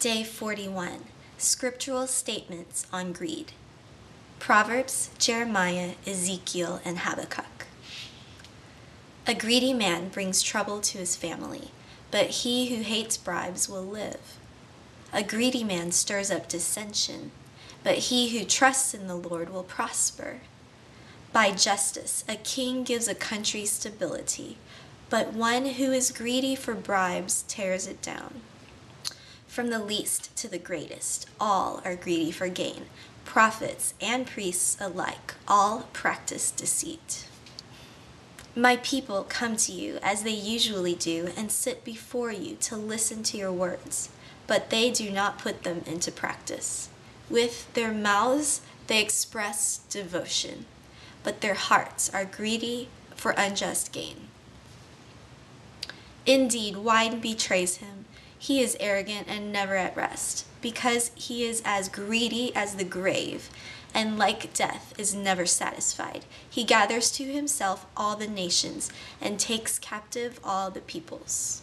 Day 41. Scriptural Statements on Greed. Proverbs, Jeremiah, Ezekiel, and Habakkuk. A greedy man brings trouble to his family, but he who hates bribes will live. A greedy man stirs up dissension, but he who trusts in the Lord will prosper. By justice, a king gives a country stability, but one who is greedy for bribes tears it down. From the least to the greatest, all are greedy for gain. Prophets and priests alike, all practice deceit. My people come to you as they usually do and sit before you to listen to your words, but they do not put them into practice. With their mouths they express devotion, but their hearts are greedy for unjust gain. Indeed, wine betrays him. He is arrogant and never at rest, because he is as greedy as the grave, and like death is never satisfied. He gathers to himself all the nations and takes captive all the peoples.